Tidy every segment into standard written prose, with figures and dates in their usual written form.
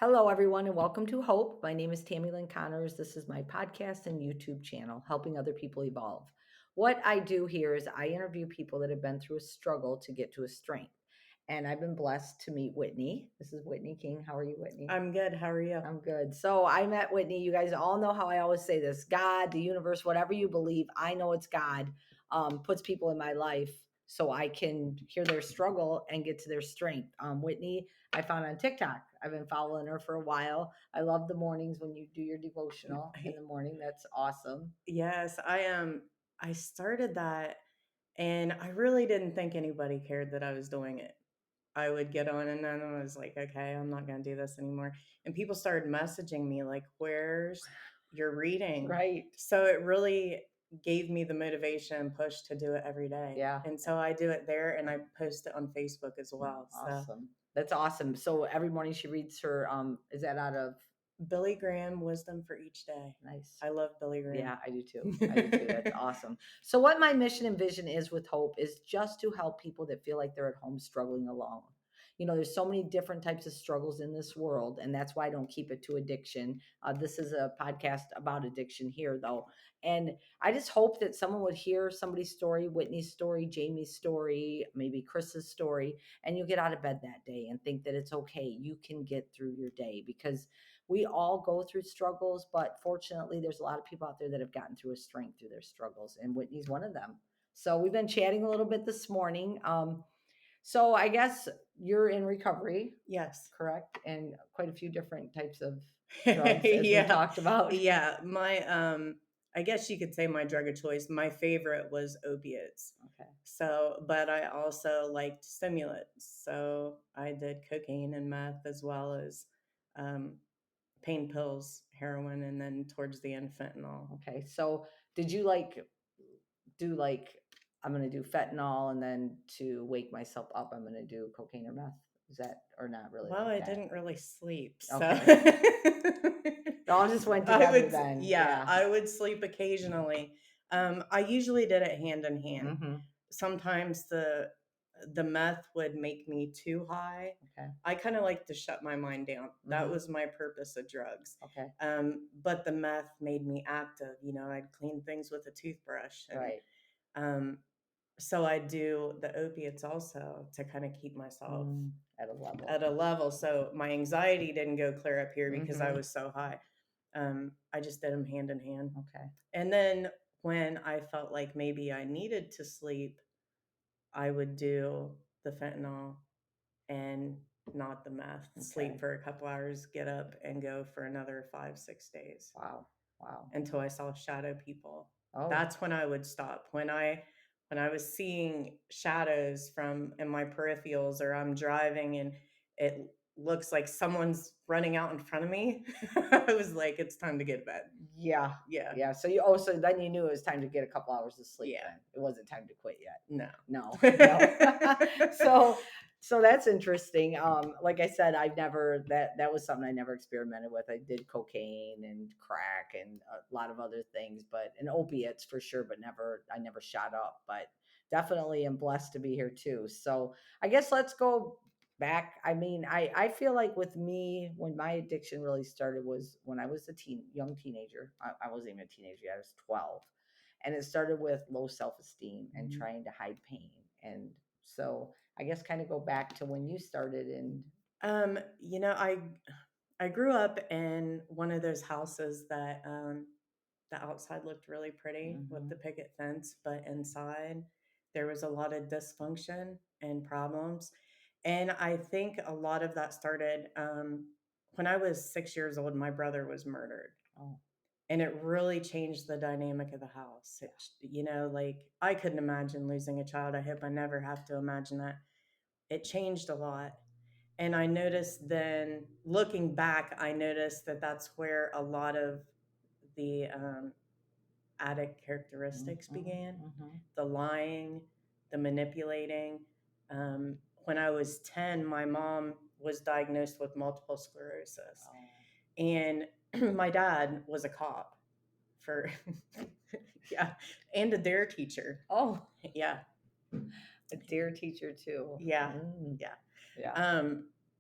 Hello, everyone, and welcome to Hope. My name is Tammy Lynn Connors. This is my podcast and YouTube channel, helping other people evolve. What I do here is I interview people that have been through a struggle to get to a strength. And I've been blessed to meet Whitney. This is Whitney King. How are you, Whitney? I'm good. How are you? I'm good. So I met Whitney. You guys all know how I always say this: God, the universe, whatever you believe, I know it's God, puts people in my life so I can hear their struggle and get to their strength. Whitney, I found on TikTok. I've been following her for a while. I love the mornings when you do your devotional in the morning. That's awesome. Yes, I am. I started that and I really didn't think anybody cared that I was doing it. I would get on and then I was like, okay, I'm not going to do this anymore. And people started messaging me like, where's your reading? Right. So it really gave me the motivation and push to do it every day. Yeah. And so I do it there and I post it on Facebook as well. So Awesome. That's awesome. So every morning she reads her, is that out of Billy Graham, Wisdom for Each Day. nice? I love Billy Graham. Yeah, I do too. I do too. That's awesome. So, what my mission and vision is with Hope is just to help people that feel like they're at home struggling alone. There's so many different types of struggles in this world, and that's why I don't keep it to addiction. This is a podcast about addiction here, though. And I just hope that someone would hear somebody's story, Whitney's story, Jamie's story, maybe Chris's story, and you get out of bed that day and think that it's okay. You can get through your day because we all go through struggles, but fortunately, there's a lot of people out there that have gotten through a strength through their struggles, and Whitney's one of them. So we've been chatting a little bit this morning. So I guess you're in recovery, Yes. correct? And quite a few different types of drugs, as we Yeah. talked about. Yeah. I guess you could say my drug of choice, my favorite was opiates. Okay. So, but I also liked stimulants. So I did cocaine and meth as well as um, pain pills, heroin, and then towards the end, fentanyl. Okay. So did you do I'm gonna do fentanyl and then to wake myself up I'm gonna do cocaine or meth? Is that or not really Well, like I that? didn't really sleep. So Okay. It all just went together then. yeah, Yeah. I would sleep occasionally. I usually did it hand in hand. Mm-hmm. Sometimes the meth would make me too high. Okay. I kind of like to shut my mind down. That Mm-hmm. was my purpose of drugs. Okay. But the meth made me active. I'd clean things with a toothbrush, and Right. um, so I do the opiates also to kind of keep myself At a level. at a level. So my anxiety didn't go clear up here because I Mhm. was so high. I just did them hand in hand. Okay. And then when I felt like maybe I needed to sleep, I would do the fentanyl and not the meth. Okay. Sleep for a couple hours, get up and go for another 5, 6 days Wow. Wow. until I saw shadow people. Oh. That's when I would stop. When I was seeing shadows from in my peripherals, or I'm driving and it looks like someone's running out in front of me, I was like, it's time to get to bed. Yeah. Yeah. Yeah. So then you knew it was time to get a couple hours of sleep. Yeah. Then it wasn't time to quit yet. No. No. No. So that's interesting. Like I said, I've never that was something I never experimented with. I did cocaine and crack and a lot of other things, and opiates for sure, but I never shot up. But definitely am blessed to be here too. So I guess let's go back. I mean, I feel like with me, when my addiction really started was when I was a young teenager. I wasn't even a teenager yet, I was 12. And it started with low self-esteem and Mhm. trying to hide pain. And so I guess kind of go back to when you started and I grew up in one of those houses that the outside looked really pretty with the picket fence, but inside there was a lot of dysfunction and problems. And I think a lot of that started when I was 6 years old. My brother was murdered. oh, And it really changed the dynamic of the house. Like I couldn't imagine losing a child. I hope I never have to imagine that. It changed a lot. And I noticed then, looking back, I noticed that that's where a lot of the addict characteristics began, the lying, the manipulating. When I was 10, my mom was diagnosed with multiple sclerosis. And my dad was a cop for, yeah, and a dare teacher. oh, Yeah. a dear teacher too. Yeah. Mm, Yeah. yeah.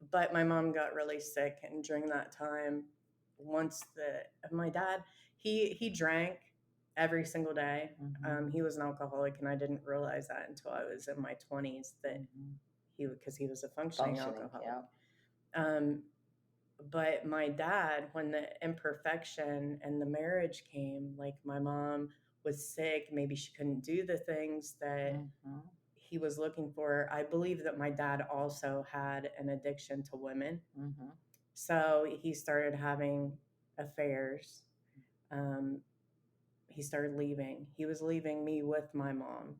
but my mom got really sick, and during that time, once my dad, he drank every single day. He was an alcoholic, and I didn't realize that until I was in my 20s that because he was a functioning alcoholic. Yeah. But my dad, when the imperfection and the marriage came, like my mom was sick, maybe she couldn't do the things that he was looking for. I believe that my dad also had an addiction to women. So he started having affairs. He started leaving. He was leaving me with my mom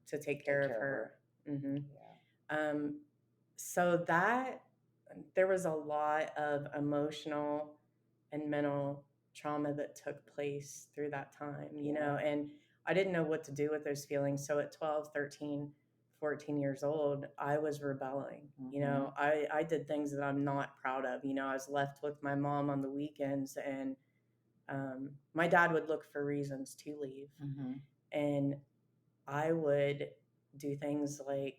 to take care of her. Yeah. So that there was a lot of emotional and mental trauma that took place through that time, you know, and I didn't know what to do with those feelings. So at 12, 13, 14 years old, I was rebelling. You know, I did things that I'm not proud of. You know, I was left with my mom on the weekends, and my dad would look for reasons to leave. And I would do things like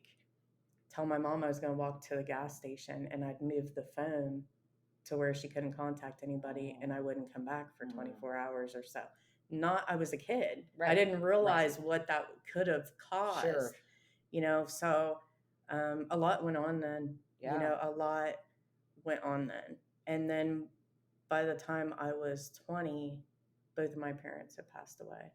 tell my mom I was going to walk to the gas station, and I'd move the phone to where she couldn't contact anybody, and I wouldn't come back for 24 hours or so. I was a kid. Right. I didn't realize what that could have caused. Sure. You know, so a lot went on then. Yeah. You know, a lot went on then. And then by the time I was 20, both of my parents had passed away.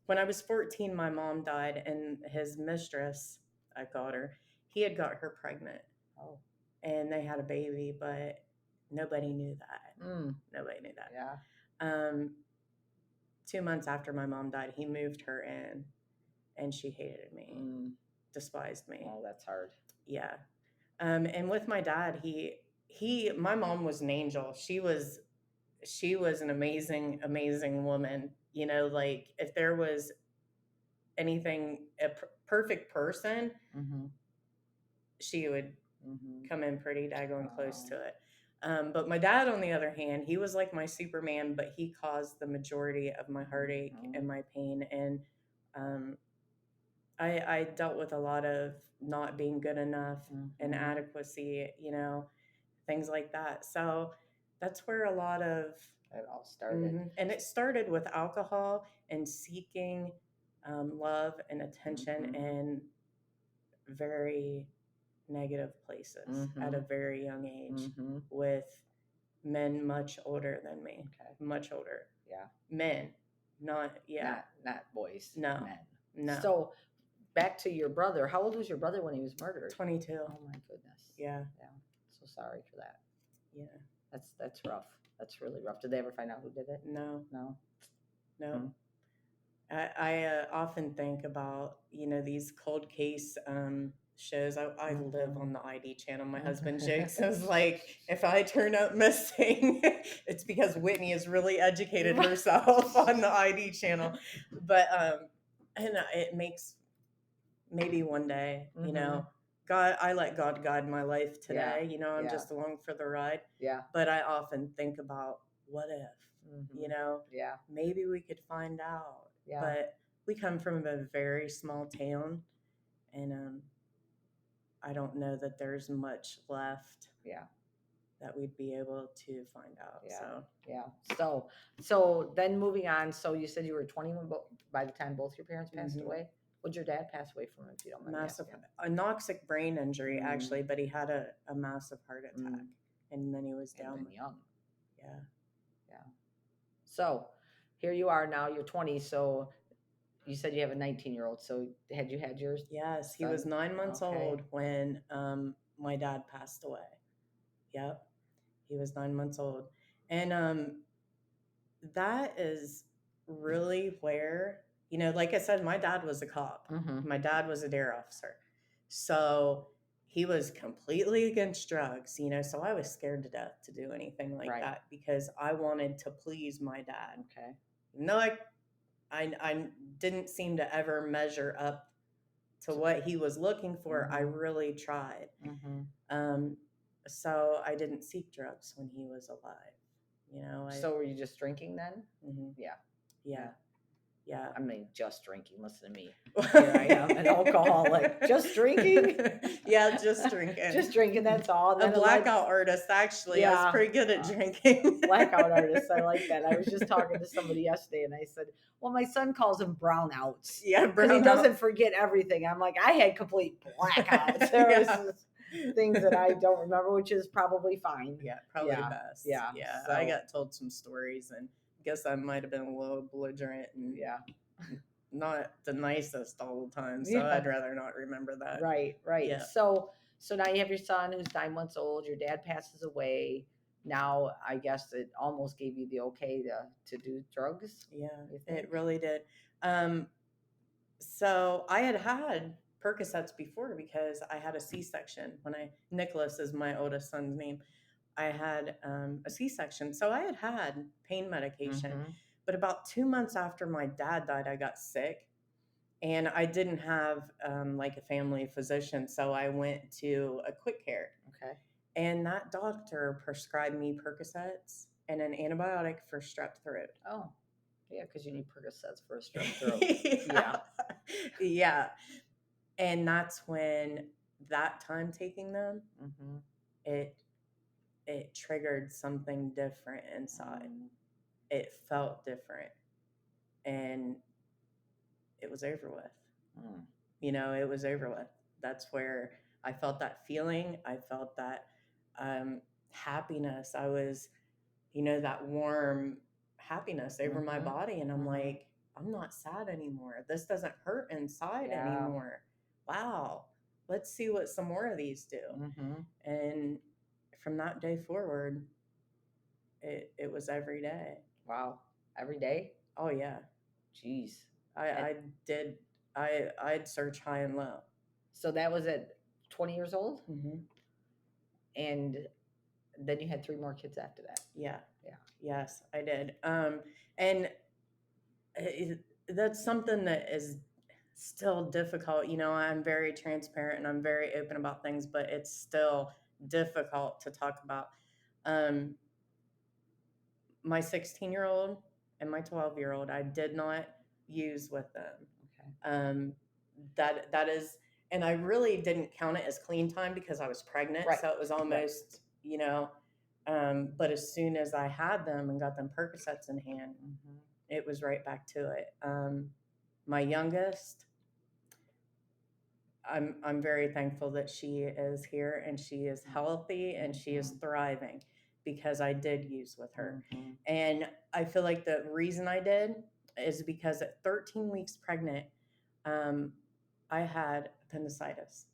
When I was 14, my mom died, and his mistress, I called her, he had got her pregnant. And they had a baby, but nobody knew that. Nobody knew that. Yeah. 2 months after my mom died, he moved her in, and she hated me, despised me. Oh, that's hard. Yeah. And with my dad, my mom was an angel. She was an amazing, amazing woman. You know, like if there was anything, a perfect person, she would come in pretty daggone close to it. But my dad, on the other hand, he was like my Superman, but he caused the majority of my heartache and my pain. And I dealt with a lot of not being good enough, inadequacy, you know, things like that. So that's where a lot of it all started. And it started with alcohol and seeking love and attention in very negative places at a very young age with men much older than me. Much older. Yeah. Men. Not boys. No. Men. No. So back to your brother. How old was your brother when he was murdered? 22. Oh my goodness. Yeah. Yeah. So sorry for that. Yeah. That's rough. That's really rough. Did they ever find out who did it? No. No. I often think about, you know, these cold case shows. I live on the ID channel. My husband jokes, is like, if I turn up missing, it's because Whitney has really educated herself on the ID channel. But and it makes maybe one day, you know, I let God guide my life today. Yeah. You know, I'm just along for the ride. Yeah. But I often think about what if, you know, maybe we could find out. Yeah. But we come from a very small town, and I don't know that there's much left. Yeah. That we'd be able to find out. Yeah. So yeah. So then moving on. So you said you were 21 by the time both your parents passed away. What did your dad pass away from, if you don't mind? Massive anoxic brain injury, actually, but he had a massive heart attack, and then he was down. And young. Yeah. Yeah. So here you are now. You're 20. So you said you have a 19-year-old. So had you had yours? Yes, he was 9 months old when my dad passed away. Yep, he was 9 months old, and that is really where, you know, like I said, my dad was a cop. My dad was a dare officer, so he was completely against drugs. You know, so I was scared to death to do anything like that because I wanted to please my dad. Okay. No, I didn't seem to ever measure up to what he was looking for. I really tried. So I didn't seek drugs when he was alive. You know. So were you just drinking then? Yeah. Yeah. I mean, just drinking. Listen to me. Here I am, an alcoholic. Just drinking. Yeah, just drinking. Just drinking. That's all. And A then blackout artist, actually. I was pretty good at drinking. Blackout artist. I like that. I was just talking to somebody yesterday, and I said, "Well, my son calls them brownouts. Yeah, because he doesn't forget everything." I'm like, I had complete blackouts. There was things that I don't remember, which is probably fine. Yeah, probably best. Yeah. So, I got told some stories, and I guess I might have been a little belligerent and not the nicest all the time. So I'd rather not remember that. Right. Yeah. So now you have your son who's 9 months old. Your dad passes away. Now I guess it almost gave you the okay to do drugs. Yeah, it really did. So I had Percocets before because I had a C-section. Nicholas is my oldest son's name. I had a C-section, so I had pain medication. But about 2 months after my dad died, I got sick, and I didn't have like a family physician, so I went to a quick care. Okay. And that doctor prescribed me Percocets and an antibiotic for strep throat. Oh, yeah, because you need Percocets for a strep throat. Yeah. And that's when that time taking them, it triggered something different inside. It felt different, and it was over with. It was over with. That's where I felt that feeling. I felt that happiness. I was, that warm happiness over my body. And I'm like, I'm not sad anymore. This doesn't hurt inside anymore. Wow. Let's see what some more of these do. And from that day forward, it was every day. Wow. Every day? Oh, yeah. Jeez. I'd search high and low. So that was at 20 years old? And then you had 3 more kids after that. Yeah. Yes, I did. And that's something that is still difficult. I'm very transparent and I'm very open about things, but it's still difficult to talk about. My 16-year-old and my 12-year-old, I did not use with them. Okay. That is, and I really didn't count it as clean time because I was pregnant. Right. So it was almost, but as soon as I had them and got them Percocets in hand, it was right back to it. My youngest, I'm very thankful that she is here and she is healthy and she is thriving because I did use with her. And I feel like the reason I did is because at 13 weeks pregnant, I had appendicitis.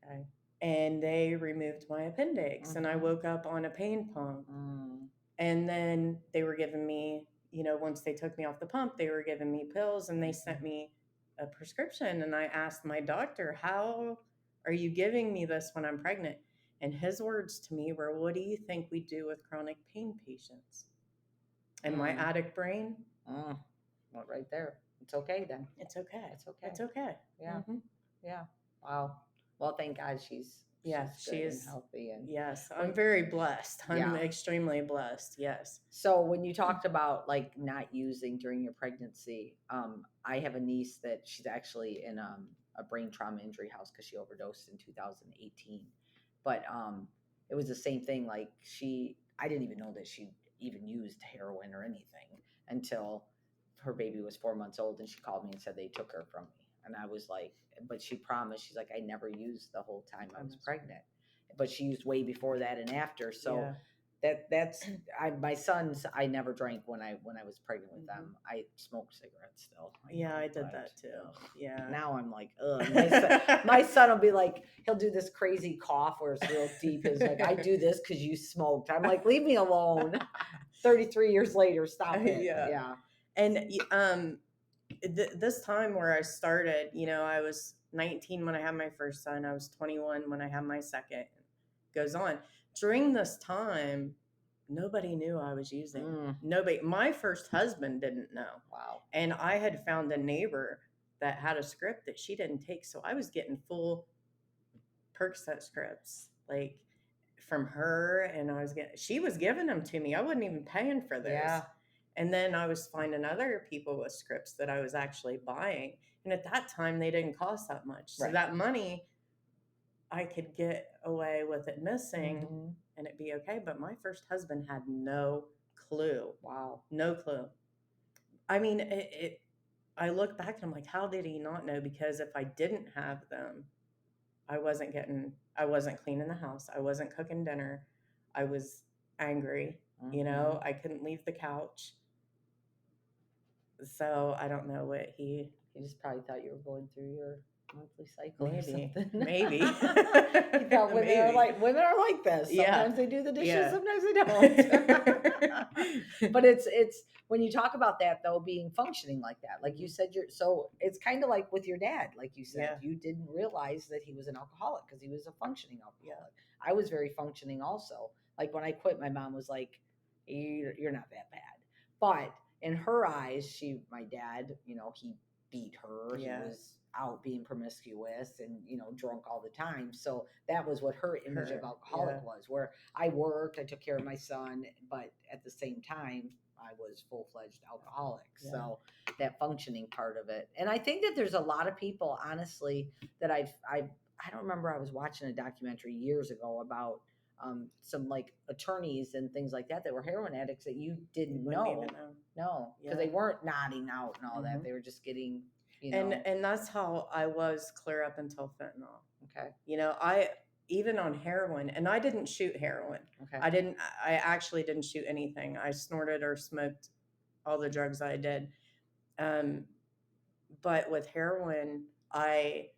Okay. And they removed my appendix and I woke up on a pain pump. And then they were giving me, once they took me off the pump, they were giving me pills and they sent me a prescription. And I asked my doctor, how are you giving me this when I'm pregnant? And his words to me were, what do you think we do with chronic pain patients? And my addict brain, well, right there. It's okay then. It's okay. It's okay. It's okay. Yeah. Yeah. Wow. Well, thank God she's she is healthy. And yes, I'm very blessed. I'm extremely blessed. Yes. So when you talked about like not using during your pregnancy, I have a niece that she's actually in a brain trauma injury house because she overdosed in 2018. But it was the same thing. Like I didn't even know that she even used heroin or anything until her baby was 4 months old, and she called me and said they took her from me. And I was like, but she promised, she's like, I never used the whole time I was pregnant, but she used way before that and after. So my sons, I never drank when I was pregnant with them. I smoked cigarettes still. I did that too. Yeah. Now I'm like, ugh. My son will be like, he'll do this crazy cough where it's real deep. He's like, I do this because you smoked. I'm like, leave me alone. 33 years later, stop it. Yeah. And this time where I started, I was 19 when I had my first son. I was 21 when I had my second. Goes on. During this time, nobody knew I was using. Nobody. My first husband didn't know. Wow. And I had found a neighbor that had a script that she didn't take. So I was getting full Percocet scripts, like from her. And she was giving them to me. I wasn't even paying for those. Yeah. And then I was finding other people with scripts that I was actually buying. And at that time, they didn't cost that much. So Right. that money, I could get away with it missing Mhm. and it'd be okay. But my first husband had no clue. Wow. No clue. I mean, I look back and I'm like, how did he not know? Because if I didn't have them, I wasn't cleaning the house. I wasn't cooking dinner. I was angry. Mhm. I couldn't leave the couch. So I don't know what he, He just probably thought you were going through your monthly cycle or maybe, something. maybe, He thought maybe. women are like this. Yeah. Sometimes they do the dishes, Yeah. sometimes they don't. But it's when you talk about that though, being functioning like that, like you said, so it's kind of like with your dad, like you said, Yeah. you didn't realize that he was an alcoholic because he was a functioning Yeah. alcoholic. I was very functioning also. Like when I quit, my mom was like, you're not that bad. But in her eyes, my dad, he beat her. He Yeah. was out being promiscuous and, drunk all the time. So that was what her image of alcoholic Yeah. was, where I worked, I took care of my son, but at the same time, I was full-fledged alcoholic. Yeah. So that functioning part of it. And I think that there's a lot of people, honestly, that I don't remember, I was watching a documentary years ago about some like attorneys and things like that were heroin addicts that you didn't Wouldn't even know. know. No, because Yeah. they weren't nodding out and all that. Mhm. They were just getting, And that's how I was clear up until fentanyl. okay, I even on heroin, and I didn't shoot heroin. okay, I actually didn't shoot anything. I snorted or smoked all the drugs I did. Um, but with heroin, I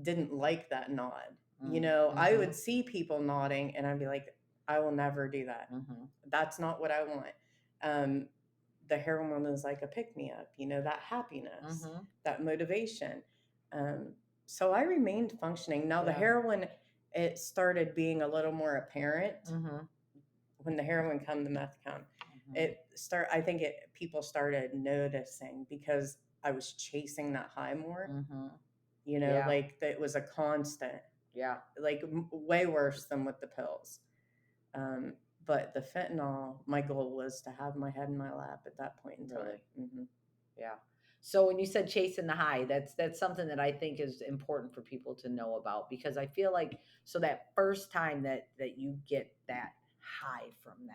didn't like that nod. I would see people nodding and I'd be like, I will never do that. That's not what I want. Um, the heroin was like a pick me up, that happiness, that motivation. Um, so I remained functioning. Now, the Yeah. heroin, it started being a little more apparent when the heroin come, the meth come. I think people started noticing because I was chasing that high more, Yeah. like that was a constant, Yeah. like way worse than with the pills. Um, but the fentanyl, my goal was to have my head in my lap at that point in time. Really? Mm-hmm. Yeah. So when you said chasing the high, that's something that I think is important for people to know about, because I feel like, so that first time that you get that high from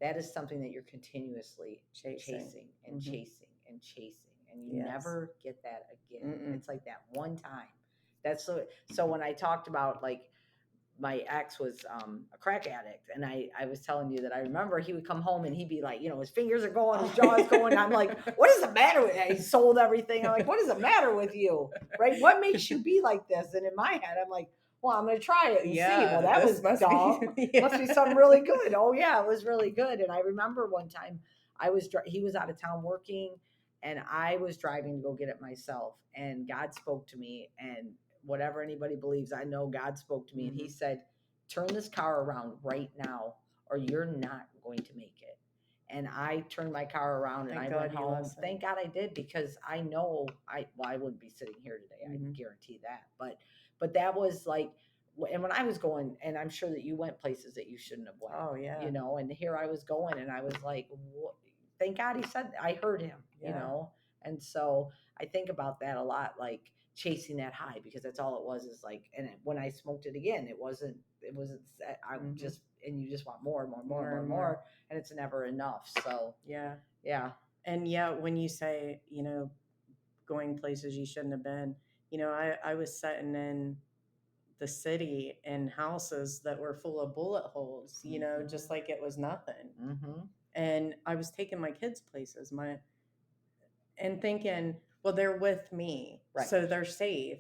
that is something that you're continuously chasing and chasing and chasing, and you never get that again. Mm-mm. It's like that one time. That's so when I talked about, like, my ex was a crack addict, and I was telling you that I remember he would come home and he'd be like, his fingers are going, his jaw is going. I'm like, what is the matter with you? He sold everything. I'm like, what is the matter with you? Right? What makes you be like this? And in my head, I'm like, well, I'm gonna try it and see. Well, that was dumb. Must be something really good. Oh yeah, it was really good. And I remember one time he was out of town working, and I was driving to go get it myself, and God spoke to me, and whatever anybody believes, I know God spoke to me, and he said, turn this car around right now or you're not going to make it. And I turned my car around and I went home. Thank God I did, because I know I wouldn't be sitting here today. I guarantee that. But that was like, and when I was going, and I'm sure that you went places that you shouldn't have went. Oh yeah. And here I was going, and I was like, thank God he said, I heard him. And so I think about that a lot, like chasing that high, because that's all it was, is like, and when I smoked it again, it wasn't I just, and you just want more and more, and it's never enough. So yeah. And when you say, going places you shouldn't have been, I was sitting in the city in houses that were full of bullet holes, just like it was nothing. And I was taking my kids places, and thinking, well, they're with me, Right. so they're safe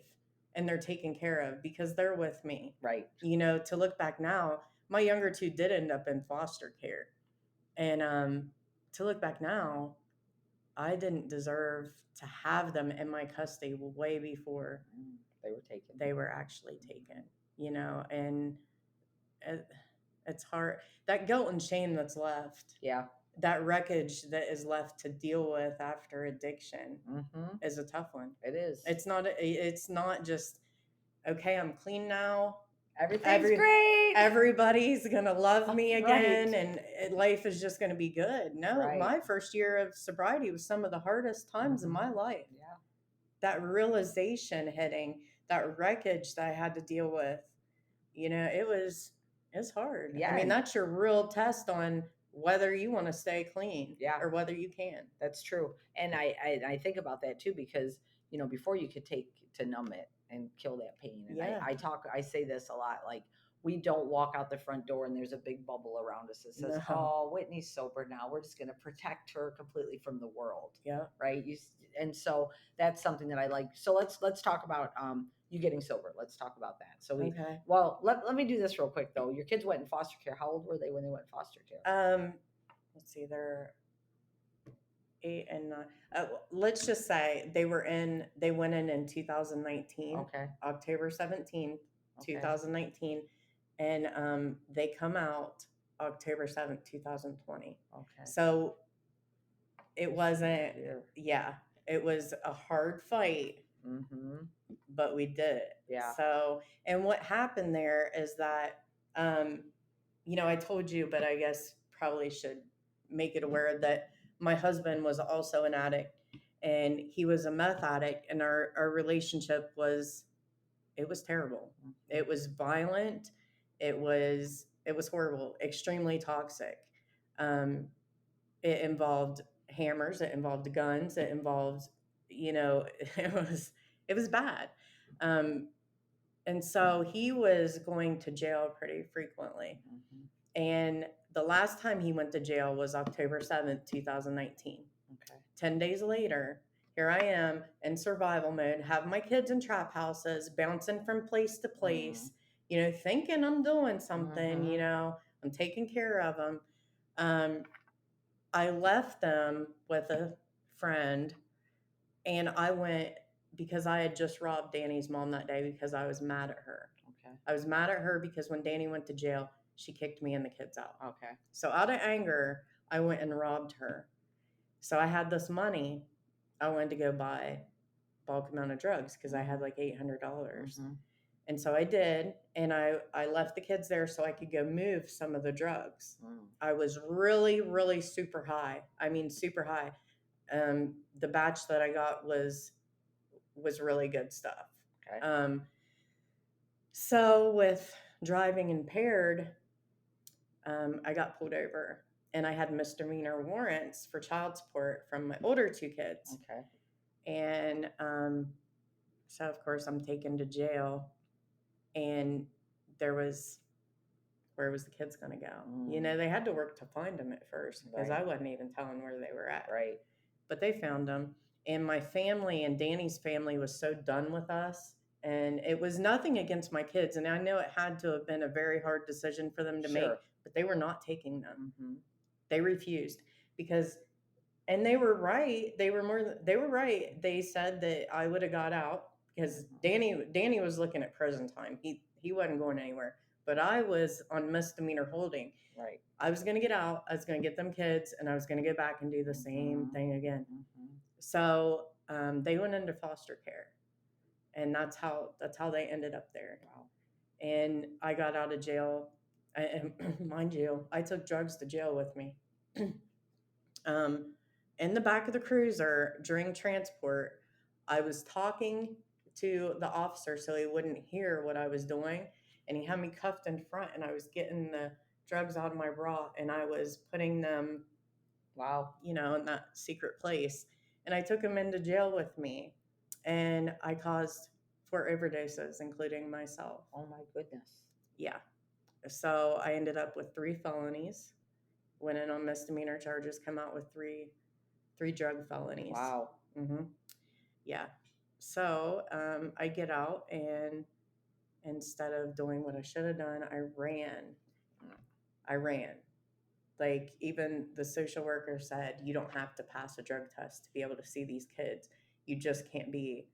and they're taken care of because they're with me. Right. To look back now, my younger two did end up in foster care. And to look back now, I didn't deserve to have them in my custody way before they were taken. They were actually taken, and it's hard. That guilt and shame that's left. Yeah. That wreckage that is left to deal with after addiction is a tough one. It is. It's not just, okay, I'm clean now. Everything's every great. everybody's gonna love me Right. again, and life is just gonna be good. No, Right. my first year of sobriety was some of the hardest times in my life. Yeah. That realization hitting, that wreckage that I had to deal with, it's hard. I Yeah. mean, that's your real test on whether you want to stay clean, Yeah. or whether you can. That's true. And I think about that too, because, before you could take to numb it and kill that pain. And Yeah. I say this a lot, like, we don't walk out the front door and there's a big bubble around us that says, No. "Oh, Whitney's sober now. We're just going to protect her completely from the world." Yeah. Right. And so that's something that I like. So let's talk about, you getting sober. Let's talk about that. So Okay. let me do this real quick though. Your kids went in foster care. How old were they when they went in foster care? Let's see, they're 8 and 9. Let's just say they went in 2019. Okay. October 17th, Okay. 2019, and they come out October 7th, 2020. Okay. So it wasn't, Year. yeah, it was a hard fight, but we did it. Yeah. So, and what happened there is that, I told you, but I guess probably should make it aware that my husband was also an addict, and he was a meth addict, and our relationship was terrible. It was violent. It was horrible, extremely toxic. It involved hammers, it involved guns, it involved, it was bad. And so he was going to jail pretty frequently. And the last time he went to jail was October 7th, 2019. Okay. 10 days later, here I am in survival mode, have my kids in trap houses, bouncing from place to place, thinking I'm doing something, I'm taking care of them. I left them with a friend, and I went because I had just robbed Danny's mom that day because I was mad at her. Okay. I was mad at her because when Danny went to jail, she kicked me and the kids out. Okay. So out of anger, I went and robbed her. So I had this money. I wanted to go buy bulk amount of drugs because I had like $800. And so I did, and I left the kids there so I could go move some of the drugs. I was really, really super high. I mean, super high. The batch that I got was really good stuff. Okay. So with driving impaired, I got pulled over, and I had misdemeanor warrants for child support from my older two kids. Okay. And so of course I'm taken to jail, and where was the kids going to go? They had to work to find them at first because Right. I wasn't even telling where they were at. Right. But they found them, and my family and Danny's family was so done with us. And it was nothing against my kids, and I know it had to have been a very hard decision for them to make, but they were not taking them. They refused because, and they were right. They were right. They said that I would have got out because Danny was looking at prison time. He wasn't going anywhere, but I was on misdemeanor holding. Right. I was going to get out. I was going to get them kids, and I was going to go back and do the same thing again. So they went into foster care, and that's how they ended up there. Wow. And I got out of jail. And mind you, I took drugs to jail with me. In the back of the cruiser during transport, I was talking to the officer so he wouldn't hear what I was doing, and he had me cuffed in front, and I was getting the drugs out of my bra, and I was putting them, wow, in that secret place. And I took him into jail with me, and I caused 4 overdoses, including myself. Oh my goodness. Yeah. So I ended up with 3 felonies, went in on misdemeanor charges, come out with 3 drug felonies. Wow. Yeah. So I get out, and instead of doing what I should have done, I ran. Like, even the social worker said, you don't have to pass a drug test to be able to see these kids. You just can't be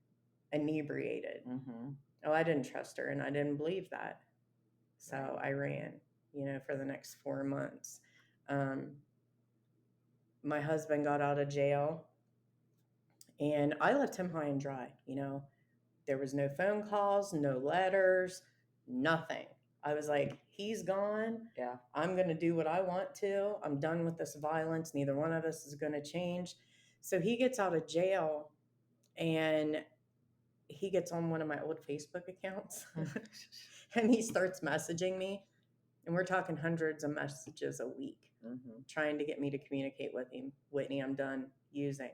inebriated. Oh, I didn't trust her, and I didn't believe that. So I ran, for the next 4 months. My husband got out of jail, and I left him high and dry. There was no phone calls, no letters, nothing. I was like, he's gone. Yeah. I'm going to do what I want to. I'm done with this violence. Neither one of us is going to change. So he gets out of jail and he gets on one of my old Facebook accounts and he starts messaging me. And we're talking hundreds of messages a week, trying to get me to communicate with him. Whitney, I'm done using.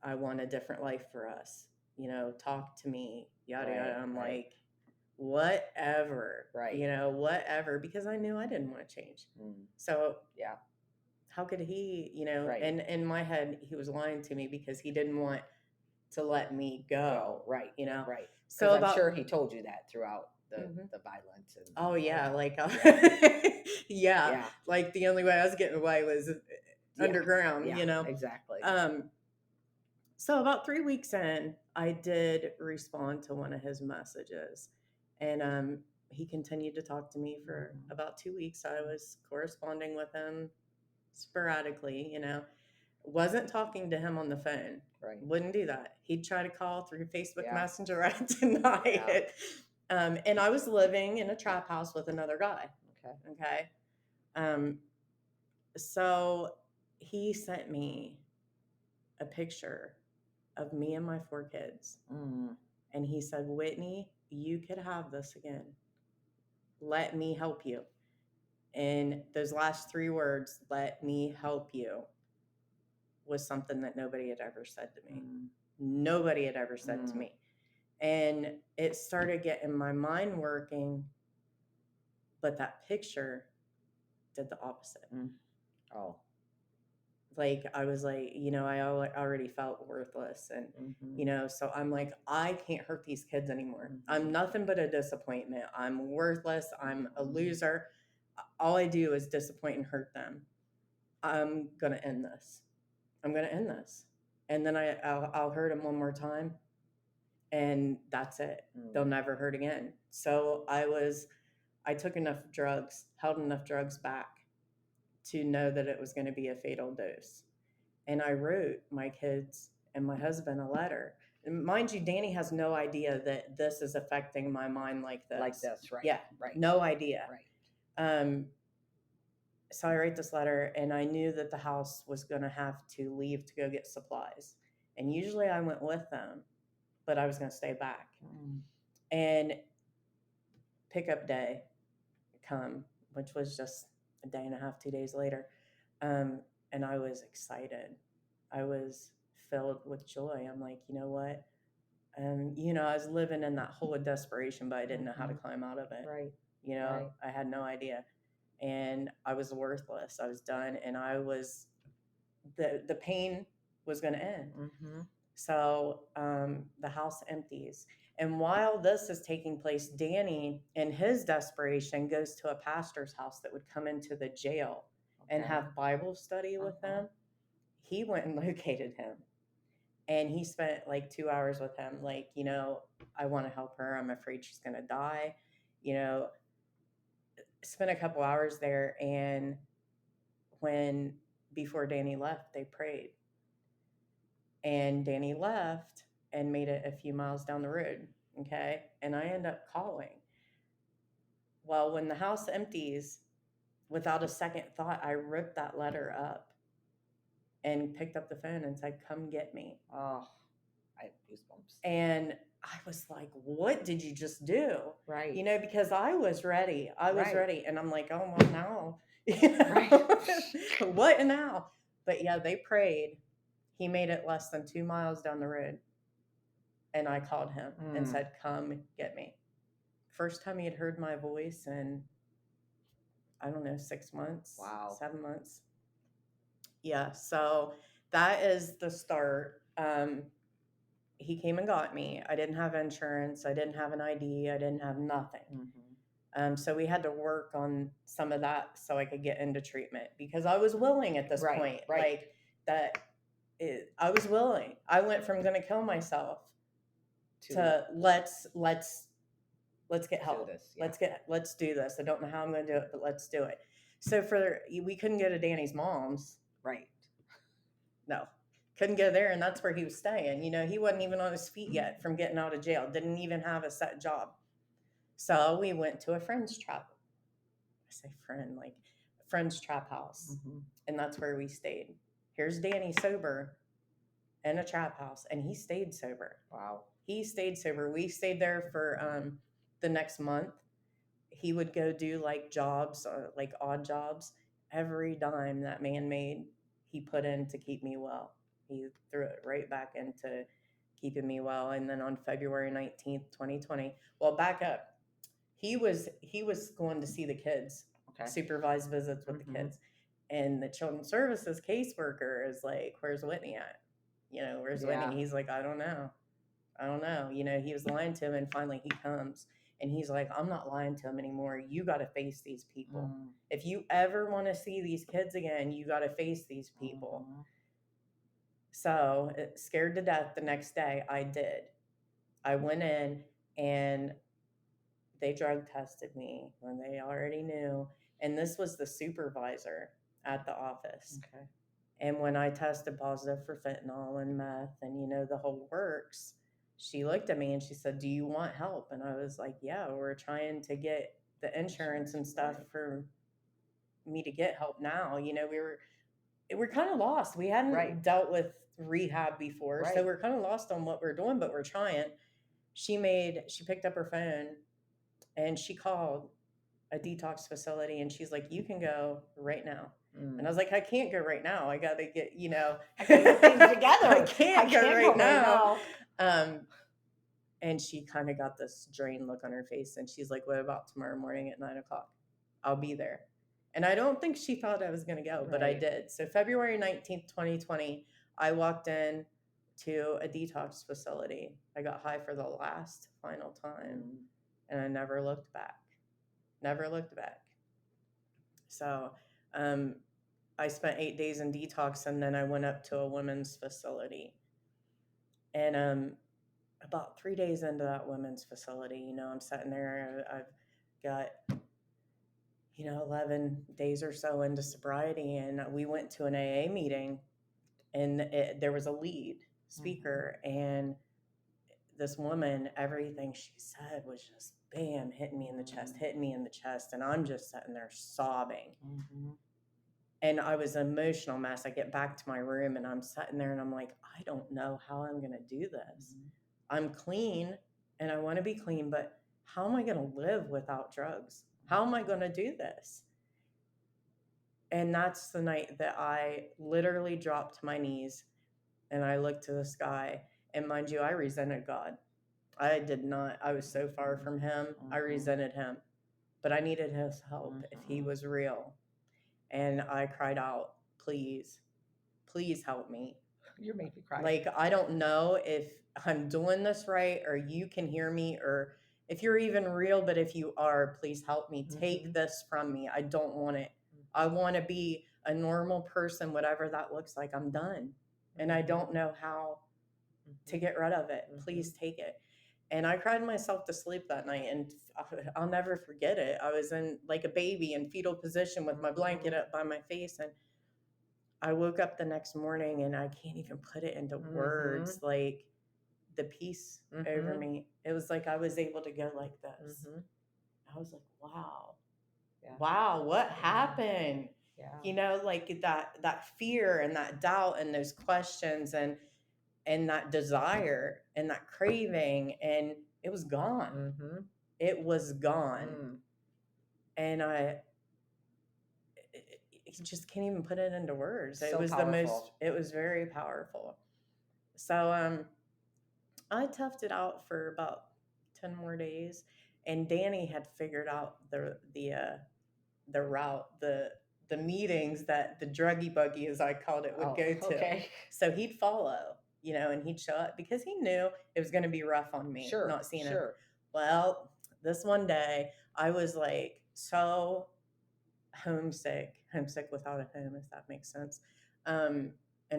I want a different life for us. You know, talk to me, yada, yada. I'm like, whatever. Right. You know, whatever, because I knew I didn't want to change. So, yeah. How could he, you know, Right. and in my head, he was lying to me because he didn't want to let me go. Right. You know, Right. So I'm sure he told you that throughout the violence. And, oh yeah, like yeah. like the only way I was getting away was underground. Yeah, You know, exactly. So about 3 weeks in, I did respond to one of his messages, and he continued to talk to me for about 2 weeks. I was corresponding with him sporadically. You know, wasn't talking to him on the phone. Right. Wouldn't do that. He'd try to call through Facebook Messenger. I denied it. And I was living in a trap house with another guy. Okay. So he sent me a picture of me and my 4 kids. And he said, Whitney, you could have this again. Let me help you. And those last 3 words, let me help you, was something that nobody had ever said to me. Nobody had ever said to me. And it started getting my mind working, but that picture did the opposite. Oh. Like, I was like, you know, I already felt worthless. And, you know, so I'm like, I can't hurt these kids anymore. I'm nothing but a disappointment. I'm worthless. I'm a loser. All I do is disappoint and hurt them. I'm going to end this. I'm going to end this. And then I'll hurt them one more time. And that's it. They'll never hurt again. So I took enough drugs, held enough drugs back to know that it was going to be a fatal dose. And I wrote my kids and my husband a letter. And mind you, Danny has no idea that this is affecting my mind like this. Like this, right? Yeah, right. No idea. Right. So I write this letter, and I knew that the house was going to have to leave to go get supplies. And usually I went with them, but I was going to stay back. And pickup day come, which was just a day and a half, 2 days later. And I was excited. I was filled with joy. I'm like, you know what? You know, I was living in that hole of desperation, but I didn't know how to climb out of it. Right. You know, I had no idea. And I was worthless. I was done. And I was, the pain was going to end. So the house empties. And while this is taking place, Danny, in his desperation, goes to a pastor's house that would come into the jail and have Bible study with them. He went and located him. And he spent like 2 hours with him. Like, you know, I want to help her. I'm afraid she's going to die. You know, spent a couple hours there. And before Danny left, they prayed. And Danny left and made it a few miles down the road. Okay. And I end up calling. Well, when the house empties, without a second thought, I ripped that letter up and picked up the phone and said, come get me. Oh, I have goosebumps. And I was like, what did you just do? Right. You know, because I was ready. I was ready. And I'm like, oh, well, now. What now? But yeah, they prayed. He made it less than 2 miles down the road. And I called him and said, come get me. First time he had heard my voice in, I don't know, 6 months. Wow. 7 months. Yeah. So that is the start. He came and got me. I didn't have insurance. I didn't have an ID. I didn't have nothing. So we had to work on some of that so I could get into treatment because I was willing at this point. Like that, I was willing. I went from going to kill myself to let's get help. Let's do this. I don't know how I'm going to do it, but let's do it. So we couldn't go to Danny's mom's. Right. No. Couldn't go there, and that's where he was staying. You know, he wasn't even on his feet yet from getting out of jail. Didn't even have a set job. So we went to a friend's trap. I say friend, like friend's trap house. Mm-hmm. And that's where we stayed. Here's Danny sober in a trap house, and he stayed sober. Wow. He stayed sober. We stayed there for the next month. He would go do like jobs, like odd jobs. Every dime that man made, he put in to keep me well. He threw it right back into keeping me well. And then on February 19th, 2020, well, back up. He was going to see the kids, Okay. supervise visits with the kids. And the children's services caseworker is like, "Where's Whitney at? Where's Yeah. Whitney?" He's like, "I don't know. I don't know." He was lying to him, and finally he comes and he's like, "I'm not lying to him anymore. You got to face these people. If you ever want to see these kids again, you got to face these people." So, scared to death the next day, I did. I went in and they drug tested me when they already knew. And this was the supervisor at the office. Okay. And when I tested positive for fentanyl and meth and, the whole works, she looked at me and she said, "Do you want help?" And I was like, "Yeah, we're trying to get the insurance and stuff for me to get help now." We were kind of lost. We hadn't dealt with rehab before, so we're kind of lost on what we're doing, but we're trying. She picked up her phone and she called a detox facility and she's like, "You can go right now." And I was like, "I can't go right now. I got to get, I gotta get things together. I can't go right now. now. And she kind of got this drained look on her face. And she's like, "What about tomorrow morning at 9:00? I'll be there." And I don't think she thought I was going to go, but I did. So February 19th, 2020, I walked in to a detox facility. I got high for the last final time. And I never looked back. Never looked back. So I spent 8 days in detox, and then I went up to a women's facility. And about 3 days into that women's facility, I'm sitting there. I've got 11 days or so into sobriety, and we went to an AA meeting, and there was a lead speaker, and this woman, everything she said was just bam, hitting me in the chest, and I'm just sitting there sobbing. And I was an emotional mess. I get back to my room and I'm sitting there and I'm like, I don't know how I'm going to do this. I'm clean and I want to be clean, but how am I going to live without drugs? How am I going to do this? And that's the night that I literally dropped to my knees and I looked to the sky. And mind you, I resented God. I did not. I was so far from him. I resented him, but I needed his help if he was real. And I cried out, "Please, please help me." You're making me cry. Like, I don't know if I'm doing this right or you can hear me or if you're even real, but if you are, please help me. Take this from me. I don't want it. I want to be a normal person, whatever that looks like. I'm done. And I don't know how to get rid of it. Please take it. And I cried myself to sleep that night, and I'll never forget it. I was in like a baby in fetal position with my blanket up by my face, and I woke up the next morning and I can't even put it into words, like the peace over me. It was like I was able to go like this. I was like, wow. Yeah. Wow, what happened? Yeah. Like that fear and that doubt and those questions and that desire and that craving, and it was gone. It was gone. And you just can't even put it into words. So it was powerful. it was very powerful. So I toughed it out for about 10 more days, and Danny had figured out the route, the meetings that the druggy buggy, as I called it, would go to. Okay. So he'd follow, and he'd show up because he knew it was going to be rough on me not seeing him. Well, this one day I was like so homesick without a home, if that makes sense. And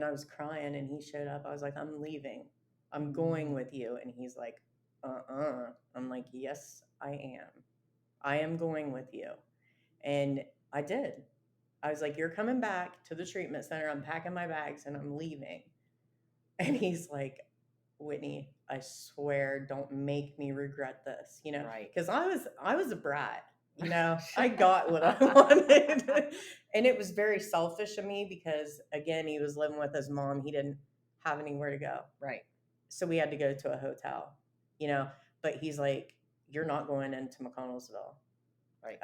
I was crying and he showed up. I was like, "I'm leaving. I'm going with you." And he's like, I'm like, "Yes, I am. I am going with you." And I did. I was like, "You're coming back to the treatment center. I'm packing my bags and I'm leaving." And he's like, Whitney, I swear, don't make me regret this, Right. because I was a brat. I got what I wanted. And it was very selfish of me because, again, he was living with his mom. He didn't have anywhere to go. Right. So we had to go to a hotel, you know, but he's like, you're not going into McConnellsville. Right.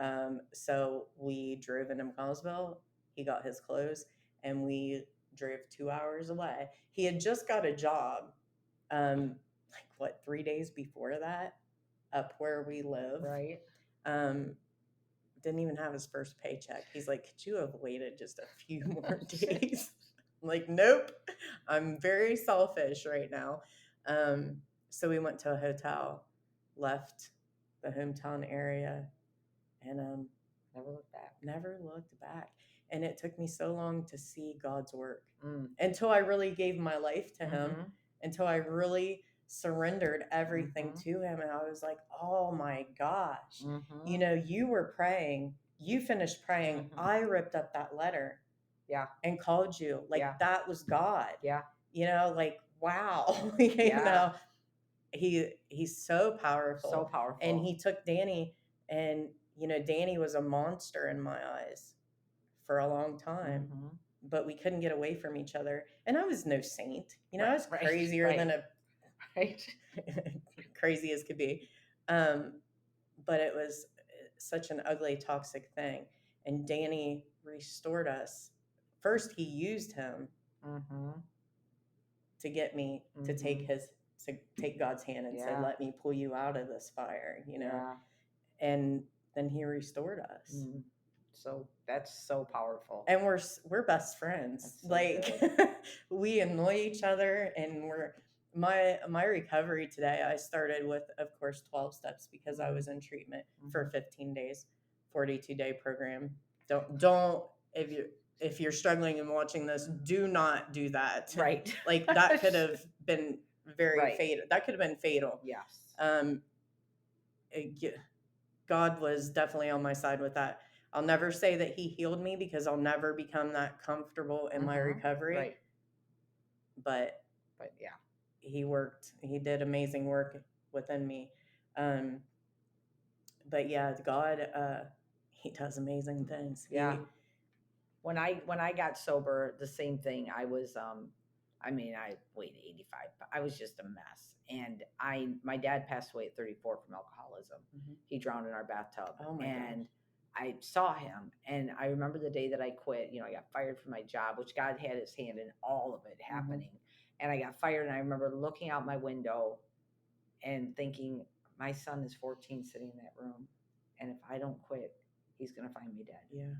So we drove into McConnellsville. He got his clothes and we drove 2 hours away. He had just got a job, like what, 3 days before that, up where we live. Right. Um, didn't even have his first paycheck. He's like, could you have waited just a few more days? I'm like, nope, I'm very selfish right now. So we went to a hotel, left the hometown area, and Never looked back. never looked back. And it took me so long to see God's work Mm. until I really gave my life to Him, Mhm. until I really surrendered everything Mhm. to Him. And I was like, oh my gosh, Mhm. you were praying, you finished praying. Mhm. I ripped up that letter Yeah. and called you. Like, Yeah. that was God, Yeah. like, wow. Yeah. He's so So powerful. And powerful. He took Danny, and Danny was a monster in my eyes for a long time, Mhm. but we couldn't get away from each other. And I was no saint, I Right. was Right. crazier Right. than a Right. crazy as could be. But it was such an ugly, toxic thing. And Danny restored us. First, he used him Mhm. to get me to Mhm. take God's hand and say, Yeah. "Let me pull you out of this fire," Yeah. And then He restored us. Mm. So that's so powerful. And we're best friends. That's so Like, good. we annoy each other, and we're my recovery today. I started with, of course, 12 steps because I was in treatment for 15 days, 42-day program. Don't if you're struggling and watching this, do not do that. Right. Like, that could have been very Right. fatal. That could have been fatal. Yes. Um, God was definitely on my side with that. I'll never say that He healed me because I'll never become that comfortable in my recovery. Right. But yeah. He worked. He did amazing work within me. But yeah, God, He does amazing things. Yeah. When I got sober, the same thing. I was I weighed 85. I was just a mess. And my dad passed away at 34 from alcoholism. Mhm. He drowned in our bathtub. Oh my And gosh. I saw him, and I remember the day that I quit. I got fired from my job, which God had His hand in all of it happening. And I got fired, and I remember looking out my window and thinking, my son is 14 sitting in that room, and if I don't quit, he's going to find me dead. Yeah.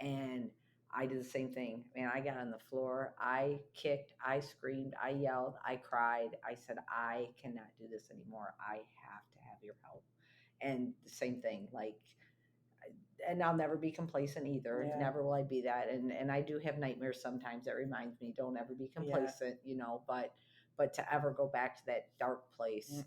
And I did the same thing. Man, I got on the floor. I kicked, I screamed, I yelled, I cried. I said, I cannot do this anymore. I have to have your help. And the same thing, like, and I'll never be complacent either. Yeah. Never will I be that. And I do have nightmares sometimes that reminds me, don't ever be complacent, but to ever go back to that dark place.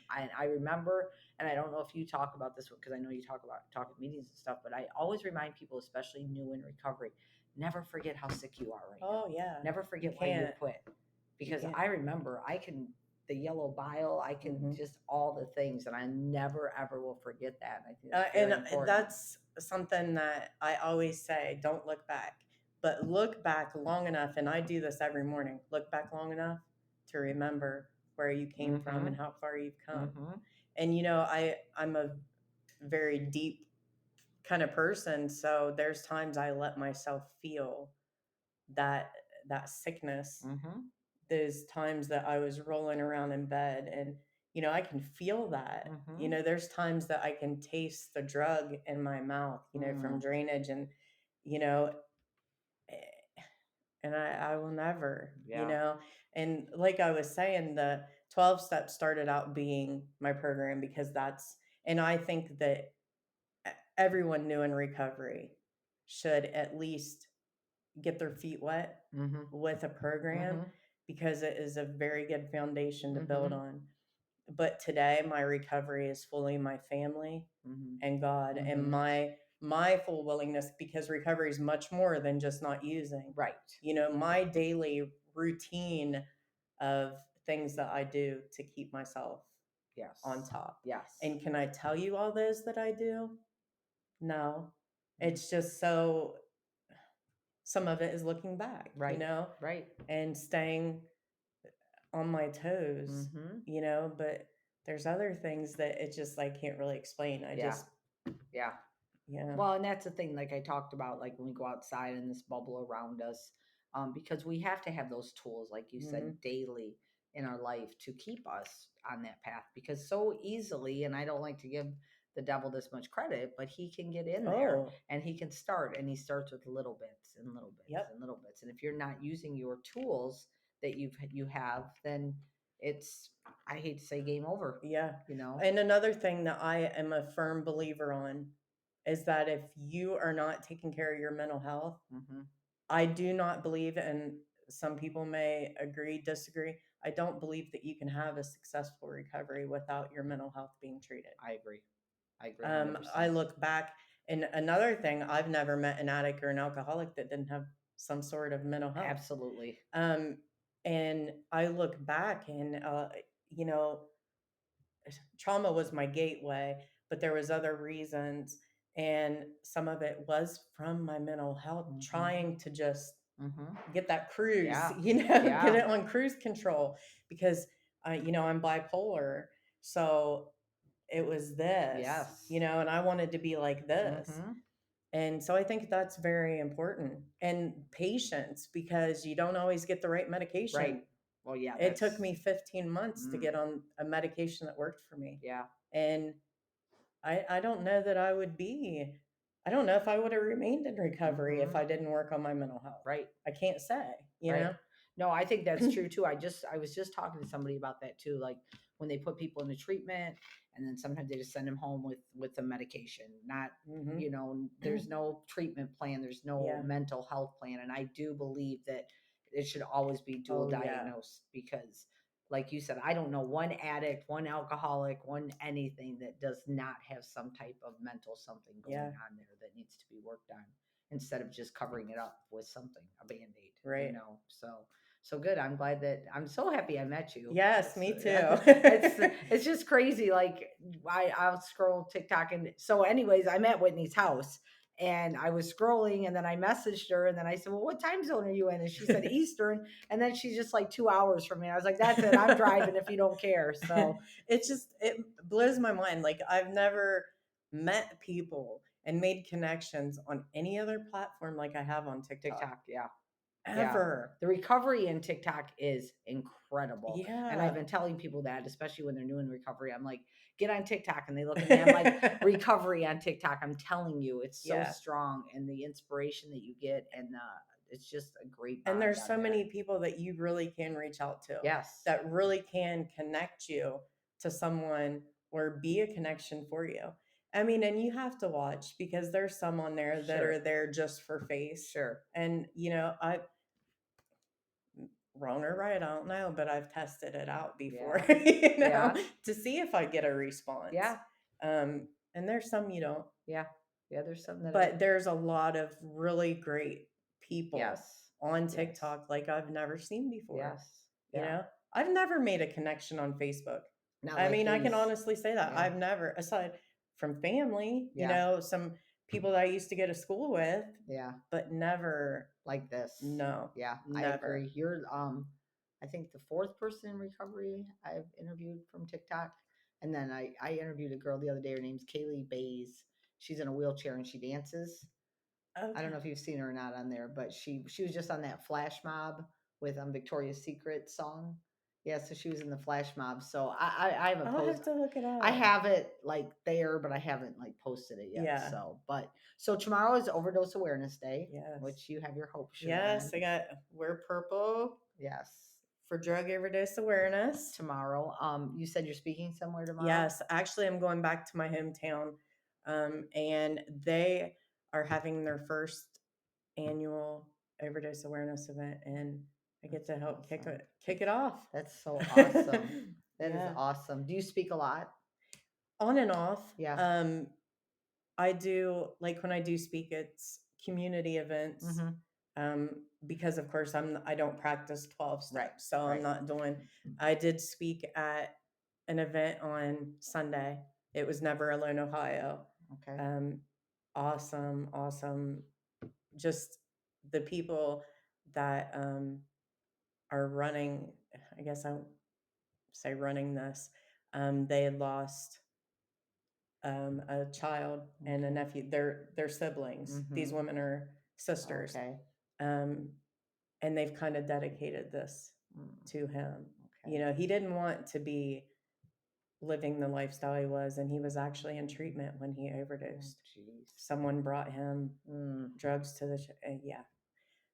I remember, and I don't know if you talk about this because I know you talk at meetings and stuff, but I always remind people, especially new in recovery, never forget how sick you are right now. Oh yeah. Never forget why you can't. quit. Because can't. I remember the yellow bile, I can just all the things, and I never ever will forget that. And I think that's very important. That's something that I always say: don't look back, but look back long enough. And I do this every morning. Look back long enough to remember where you came from and how far you've come. And I'm a very deep kind of person, so there's times I let myself feel that sickness. Those times that I was rolling around in bed, and I can feel that. There's times that I can taste the drug in my mouth, from drainage, and you know and I will never, and like I was saying, the 12 steps started out being my program because and I think that everyone new in recovery should at least get their feet wet with a program because it is a very good foundation to build on. But today, my recovery is fully my family and God, and my full willingness, because recovery is much more than just not using. Right. My daily routine of things that I do to keep myself Yes. on top. Yes. And can I tell you all those that I do? No. Mhm. It's just so, some of it is looking back, Right. Right. and staying on my toes, Mm-hmm. but there's other things that it just, I can't really explain. I Yeah. just, Yeah. yeah. Well, and that's the thing, like I talked about, like when we go outside in this bubble around us, because we have to have those tools, like you said, Mhm. daily in our life to keep us on that path. Because so easily, and I don't like to give the devil this much credit, but he can get in there Oh, and he can start, and he starts with little bits and little bits yep. and little bits. And if you're not using your tools that you have, then it's, I hate to say, game over. Yeah. You know. And another thing that I am a firm believer on is that if you are not taking care of your mental health, Mm-hmm. I do not believe, and some people may agree, disagree. I don't believe that you can have a successful recovery without your mental health being treated. I agree. I agree 100%. I look back, and another thing, I've never met an addict or an alcoholic that didn't have some sort of mental health. Absolutely. And I look back, and you know, trauma was my gateway, but there was other reasons, and some of it was from my mental health, trying to just get that cruise, Yeah. get Yeah. it on cruise control, because I'm bipolar, so it was this, Yes. and I wanted to be like this. Mm-hmm. And so I think that's very important, and patience, because you don't always get the right medication. Right. Well, yeah, It took that's me 15 months to mm, get on a medication that worked for me. yeah. And I don't know that I don't know if I would have remained in recovery if Mm-hmm. I didn't work on my mental health. Right. I can't say, Right. No, I think that's true too. I was just talking to somebody about that too. Like when they put people into treatment, and then sometimes they just send them home with the medication. Not, Hmm. there's no treatment plan. There's no Yeah. mental health plan. And I do believe that it should always be dual Oh, yeah. diagnosed, because like you said, I don't know one addict, one alcoholic, one anything that does not have some type of mental something going Yeah. on there that needs to be worked on, instead of just covering it up with something, a band-aid, Right. So good. I'm so happy I met you. Yes, me too. It's just crazy. Like I'll scroll TikTok, and so anyways, I'm at Whitney's house, and I was scrolling, and then I messaged her, and then I said, well, what time zone are you in? And she said Eastern. And then she's just like 2 hours from me. I was like, that's it. I'm driving if you don't care. So It blows my mind. Like, I've never met people and made connections on any other platform like I have on TikTok. TikTok, yeah. Yeah. Ever. The recovery in TikTok is incredible. And I've Yeah. been telling people that, especially when they're new in recovery. I'm like, get on TikTok. And they look at me, I'm like, recovery on TikTok. I'm telling you, it's so Yeah. strong, and the inspiration that you get. And it's just a great And bond there's on so there. many people that you really can reach out to. Yes. That really can connect you to someone or be a connection for you. I mean, and you have to watch, because there's some on there that Sure. are there just for face. Sure. And, I, wrong or right, I don't know, but I've tested it out before, Yeah. Yeah. to see if I get a response. Yeah. And there's some you don't. Yeah. Yeah. There's something that But there's a lot of really great people yes. on Yes. TikTok like I've never seen before. Yes. You Yeah. know, I've never made a connection on Facebook. Not I like mean, I can these. honestly say that. Yeah. I've never, aside from family, Yeah. some people that I used to go to school with, Yeah. but never Like this. no. Yeah, I Never. agree. You're I think the fourth person in recovery I've interviewed from TikTok. And then I interviewed a girl the other day. Her name's Kaylee Bays. She's in a wheelchair and she dances. I don't know Okay. if you've seen her or not on there, but she was just on that flash mob with Victoria's Secret song. Yeah, so she was in the flash mob. So I haven't I'll posted. have to look it I up. have it like there, but I haven't like posted it yet. Yeah. So tomorrow is Overdose Awareness Day, Yes. which you have your H.O.P.E shirt Yes, on. I got wear purple. Yes. For drug overdose awareness. Tomorrow. You said you're speaking somewhere tomorrow? Yes, actually, I'm going back to my hometown, and they are having their first annual overdose awareness event, and I get to help awesome. kick it off. That's so awesome. That is Yeah. awesome. Do you speak a lot? On and off. Yeah. I do, like, when I do speak, it's community events. Mm-hmm. because of course I don't practice 12 Right. steps, so I'm Right. not doing. I did speak at an event on Sunday. It was Never Alone, Ohio. Okay. Awesome. Just the people that are running, I guess I say running this, they had lost a child and a Okay. nephew. They're siblings. These Mm-hmm. women are sisters, Okay. um, and they've kind of dedicated this Mm. to him. Okay. He didn't want to be living the lifestyle he was, and he was actually in treatment when he Oh, overdosed. jeez. Someone brought him Mm. drugs to the yeah.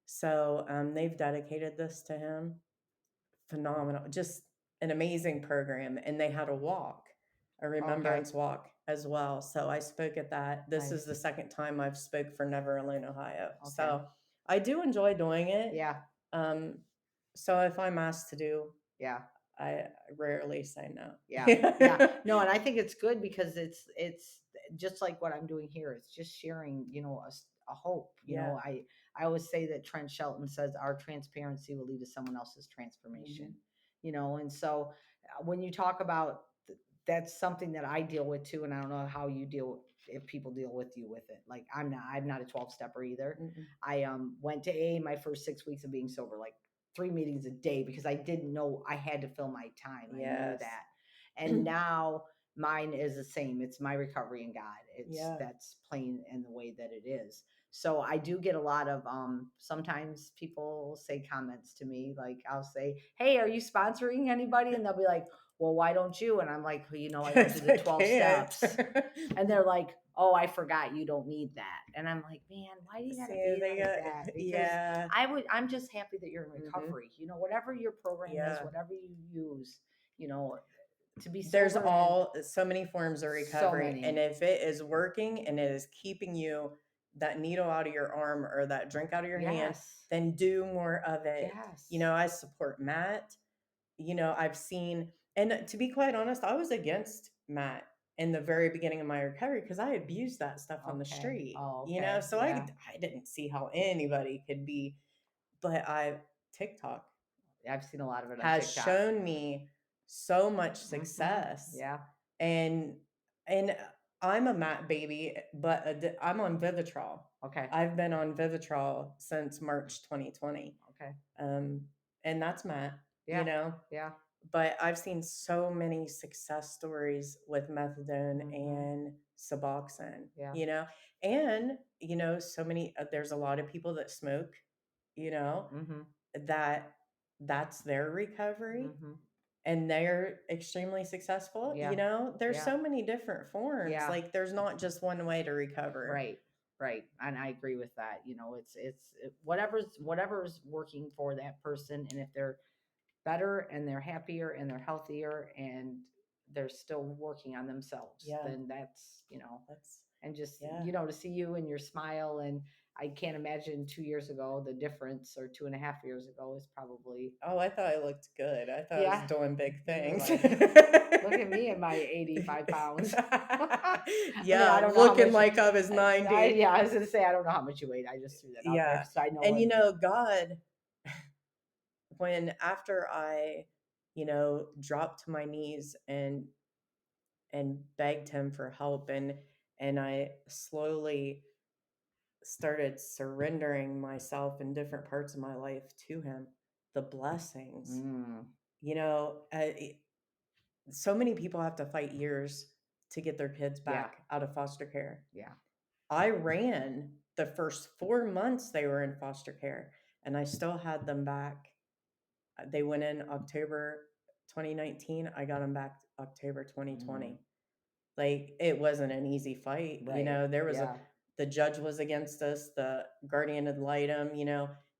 So they've dedicated this to him. Phenomenal, just an amazing program, and they had a walk, a Okay. remembrance walk as well. So I spoke at that. This is Nice. the second time I've spoke for Never Alone, Ohio. Okay. So I do enjoy doing it. Yeah. Um, so if I'm asked to do, Yeah. I rarely say no. Yeah. Yeah. No, and I think it's good because it's just like what I'm doing here. It's just sharing, a hope. Yeah. I always say that Trent Shelton says our transparency will lead to someone else's transformation. And so when you talk about that's something that I deal with too, and I don't know how you deal if people deal with you with it. Like I'm not a 12 stepper either. Mm-mm. I went to A my first 6 weeks of being sober, like 3 meetings a day because I didn't know I had to fill my time. I knew Yes. that. And now mine is the same. It's my recovery in God. Yeah. That's plain in the way that it is. So I do get a lot of sometimes people say comments to me, like I'll say, "Hey, are you sponsoring anybody?" And they'll be like, "Well, why don't you?" And I'm like, "Well, I don't do the 12 steps." And they're like, "Oh, I forgot you don't need that." And I'm like, "Man, why do you got to See, be they like got that?" Because yeah. I'm just happy that you're in recovery. Whatever your program is, Yeah. whatever you use, you know, to be There's sober and so many forms of so recovery, and many. if it is working and it is keeping you that needle out of your arm or that drink out of your hand, Yes. then do more of it. Yes. I support Matt. I've seen, and to be quite honest, I was against Matt in the very beginning of my recovery because I abused that stuff on the Okay. street. Oh, okay. So Yeah. I didn't see how anybody could be, but TikTok I've seen a lot of it on has TikTok. shown me so much Mhm. success. Yeah. And I'm a Matt baby, but I'm on Vivitrol. Okay. I've been on Vivitrol since March 2020. Okay. And that's Matt, Yeah. Yeah. but I've seen so many success stories with methadone Mhm. and Suboxone, Yeah. and, so many, there's a lot of people that smoke, you know, Mhm. that that's their recovery Mhm. and they're extremely successful. Yeah. There's Yeah. so many different forms. Yeah. Like there's not just one way to recover. Right. Right. And I agree with that. Whatever's working for that person, and if they're better and they're happier and they're healthier and they're still working on themselves, Yeah. then that's. That's And just yeah. to see you and your smile, and I can't imagine 2 years ago the difference, or 2.5 years ago is probably. Oh, I thought I looked good. I thought I was Yeah, doing big you're things. like, look at me and my 85 pounds. I mean, Yeah, I don't know how looking much. like I was 90. Yeah, I was gonna say I don't know how much you weighed. I just threw that out there Yeah. because I know And what. God, when after I, dropped to my knees and begged him for help, and I slowly started surrendering myself in different parts of my life to him, the blessings, Mm, you know, uh, it- so many people have to fight years to get their kids yeah, back out of foster care. yeah. I ran the first 4 months they were in foster care, and I still had them back. They went in October 2019. I got them back October Mm, 2020. Like it wasn't an easy fight. right. There was Yeah, the judge was against us, the guardian ad litem,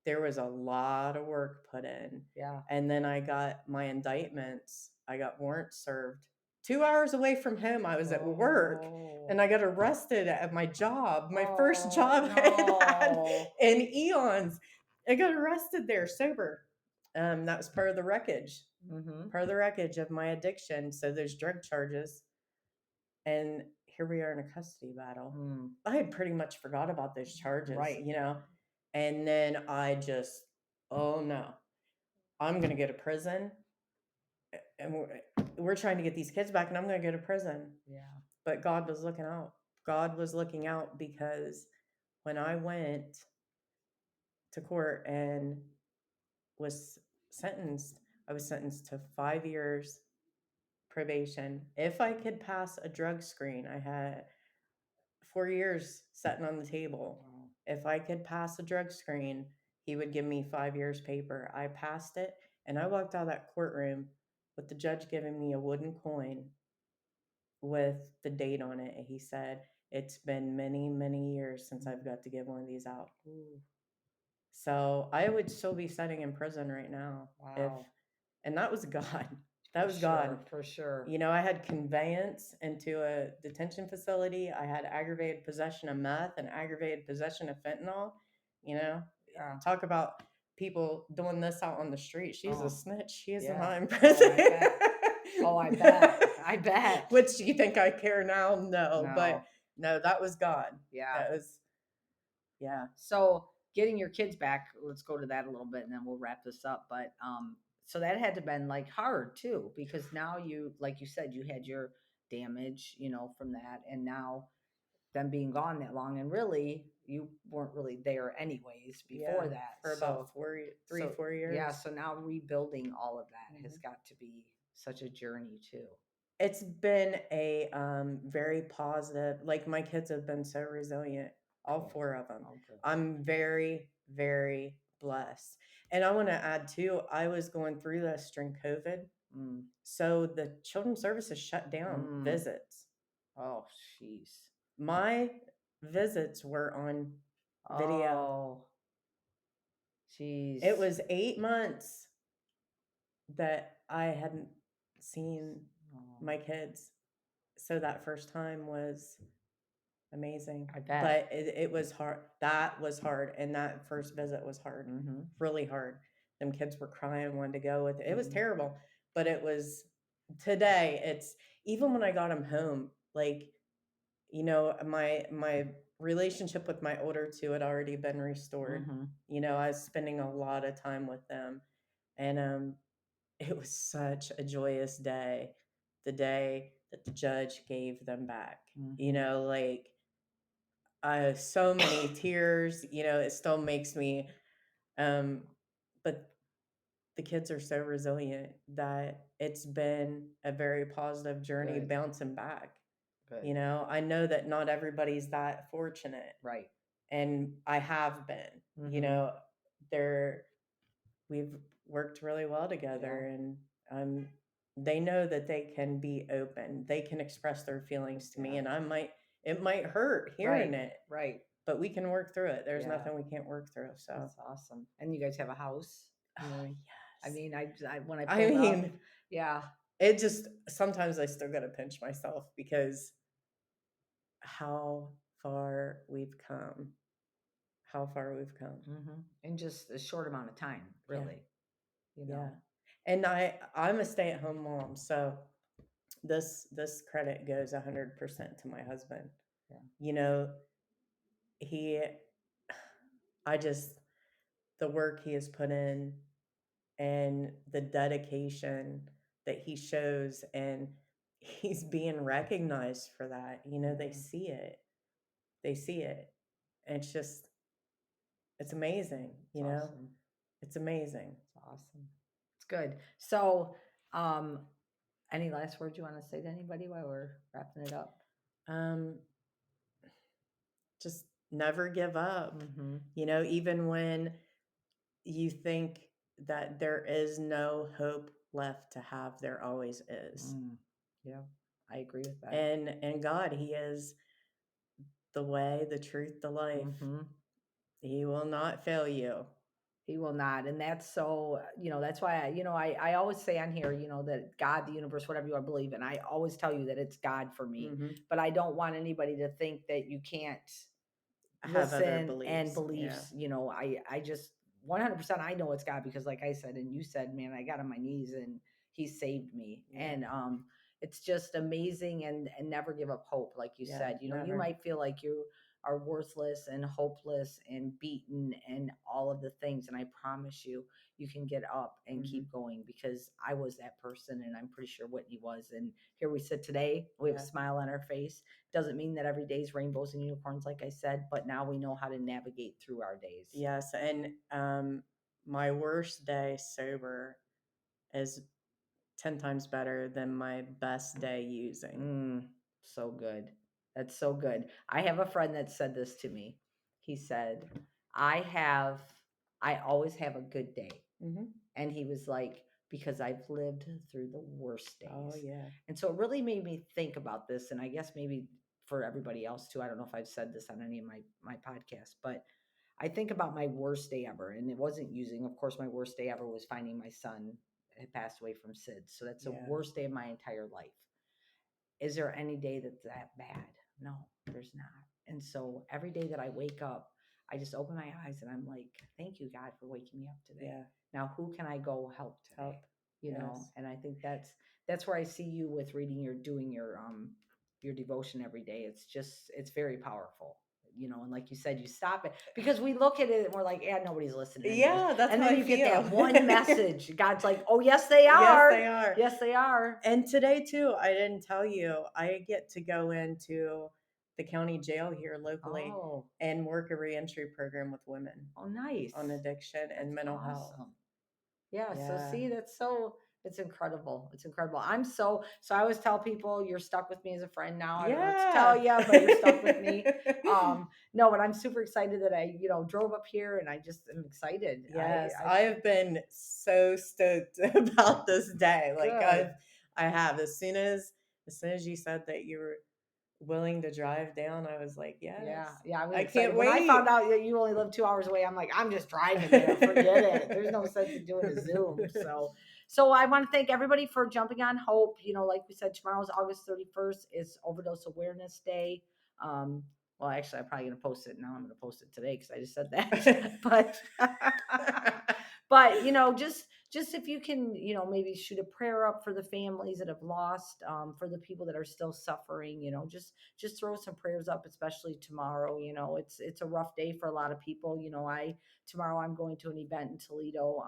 there was a lot of work put in. yeah. And then I got my indictments. I got warrants served. 2 hours away from home, I was at work Oh, and I got arrested at my job, my first oh job I had had no. in eons. I got arrested there sober. That was Mm-hmm. part of the wreckage of my addiction. So those drug charges, and here we are in a custody battle. Mm, I had pretty much forgot about those charges, right. And then I just, oh no, I'm going to go to prison. And we're trying to get these kids back, and I'm going to go to prison. Yeah. But God was looking out. God was looking out, because when I went to court and was sentenced, I was sentenced to 5 years probation. If I could pass a drug screen, I had 4 years sitting on the table. Wow. If I could pass a drug screen, he would give me 5 years paper. I passed it, and I walked out of that courtroom with the judge giving me a wooden coin with the date on it. He said, "It's been many, many years since I've got to give one of these out." Ooh, So I would still be sitting in prison right now if, wow. and that was God. That For was God. sure. For sure. You know, I had conveyance into a detention facility. I had aggravated possession of meth and aggravated possession of fentanyl. You know, Yeah. talk about people doing this out on the street. She's a Oh, snitch. She is yeah. not in Oh, prison. I bet. Oh, I bet. I bet. Which do you think I care now? No, but No. no, that was God. Yeah. That was, yeah. So getting your kids back, let's go to that a little bit and then we'll wrap this up. But so that had to been like hard too, because now you, like you said, you had your damage, from that, and now them being gone that long, and really you weren't really there anyways Yeah, before that. for about 3, So 4 years. yeah, so now rebuilding all of that has Mhm. got to be such a journey too. It's been a very positive. Like, my kids have been so resilient, all Good. 4 of them. Oh, good. I'm very, very blessed. And I want to add too, I was going through this during COVID. Mm. So the children's services shut down visits. Oh, jeez. My visits were on video. Oh, jeez. It was 8 months that I hadn't seen my kids. So that first time was amazing. I bet. But it was hard. That was hard. And that first visit was hard, Mm-hmm. really hard. Them kids were crying, wanted to go with it. It was Mhm. terrible. But it was, today, it's, even when I got them home, like, my relationship with my older two had already been restored. Mhm. I was spending a lot of time with them. And it was such a joyous day, the day that the judge gave them back. Mhm. Like, so many tears. It still makes me, um but the kids are so resilient that it's been a very positive journey Good. bouncing back. Good. I know that not everybody's that fortunate, Right. and I have been. Mhm. They're we've worked really well Yeah. together, and they know that they can be open. They can express their feelings to me, Yeah. and it might hurt hearing Right. it, Right. but we can work through it. There's Yeah. nothing we can't work through. So, That's awesome. And you guys have a house. You know, I yes. mean, I when I I pulled up, mean, yeah. it just, sometimes I still got to pinch myself, because how far we've come. How far we've come. In just a short amount of time, Yeah. really. You Yeah. know. And I'm a stay-at-home mom, so this credit goes 100% to my husband. Yeah. He I just, the work he has put in, and the dedication that he shows, and he's being recognized for that. They Mhm. see it. They see it. And it's amazing. It's awesome. It's amazing. It's awesome. It's good. So, um, any last words you want to say to anybody while we're wrapping it up? Um, just never give up. Mm-hmm. Even when you think that there is no hope left to have, there always is. Yeah, I agree with that. And God, He is the way, the truth, the life. Mm-hmm. He will not fail you. He will not. And that's so, that's why I always say on here, that God, the universe, whatever you want to believe in, I always tell you that it's God for me. Mm-hmm. But I don't want anybody to think that you can't Have other listen and beliefs. beliefs. I just 100% I know it's God, because like I said, and you said, man, I got on my knees and He saved me. Yeah. And it's just amazing, and never give up hope. Like you said, you never. might feel like you are worthless and hopeless and beaten and all of the things. And I promise you, you can get up and Hmm. keep going, because I was that person, and I'm pretty sure Whitney was. And here we sit today, we have a Yeah. smile on our face. Doesn't mean that every day is rainbows and unicorns, like I said, but now we know how to navigate through our days. Yes. And my worst day sober is 10 times better than my best day using. So good. That's so good. I have a friend that said this to me. He said, I always have a good day. Hmm. And he was like, because I've lived through the worst days. Oh, yeah. And so it really made me think about this. And I guess maybe for everybody else too. I don't know if I've said this on any of my podcasts, but I think about my worst day ever. And it wasn't using. Of course, my worst day ever was finding my son had passed away from SIDS. So that's the Yeah. worst day of my entire life. Is there any day that's that bad? No, there's not. And so every day that I wake up, I just open my eyes and I'm like, thank you, God, for waking me up today. Yeah. Now, who can I go help today? Help. You Yes. know, and I think that's where I see you with reading doing your devotion every day. It's very powerful. You know, and like you said, you stop it because we look at it and we're like, yeah, nobody's listening anyways. Yeah, that's And how then I you get that feel. one message. God's like, oh, yes, they Yes, are. they are. Yes, they are. And today, too, I didn't tell you, I get to go into the county jail here locally Oh, and work a reentry program with women oh, nice. on addiction and That's mental health. awesome. Yeah. So Yeah. see, it's incredible. It's incredible. So I always tell people you're stuck with me as a friend now. I don't know what to tell Yeah. you, but you're stuck with me. No, but I'm super excited that I, drove up here, and I just am excited. Yes, I I have been so stoked about this day. Like good. I have. As soon as you said that you were willing to drive down, I was like, Yeah, yes. yeah, I was I excited. can't When I wait. found out that you only live 2 hours away, I'm like, I'm just driving there. Forget it. There's no sense in doing a Zoom. So I want to thank everybody for jumping on Hope. Like we said, tomorrow's August 31st. It's Overdose Awareness Day. Um, well, actually, I'm probably gonna post it now. I'm gonna post it today because I just said that. But just if you can, maybe shoot a prayer up for the families that have lost, for the people that are still suffering. Just throw some prayers up, especially tomorrow. It's a rough day for a lot of people. Tomorrow I'm going to an event in Toledo.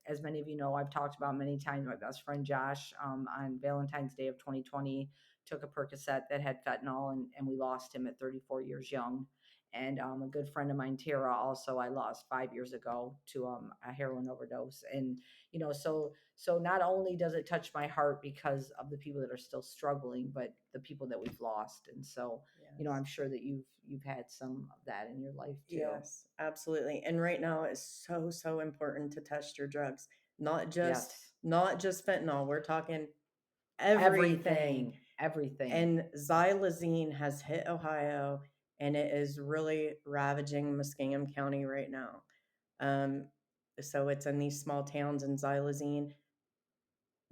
As many of you know, I've talked about many times, my best friend Josh, on Valentine's Day of 2020, took a Percocet that had fentanyl, and we lost him at 34 years young. And a good friend of mine, Tara, also I lost 5 years ago to a heroin overdose. And so not only does it touch my heart because of the people that are still struggling, but the people that we've lost. And so I'm Yes. sure that you've had some of that in your life too. Yes, absolutely. And right now it's so, so important to test your drugs. Not just Yes, not just fentanyl. We're talking everything. everything. And xylazine has hit Ohio and it is really ravaging Muskingum County right now. Um, so it's in these small towns, and xylazine,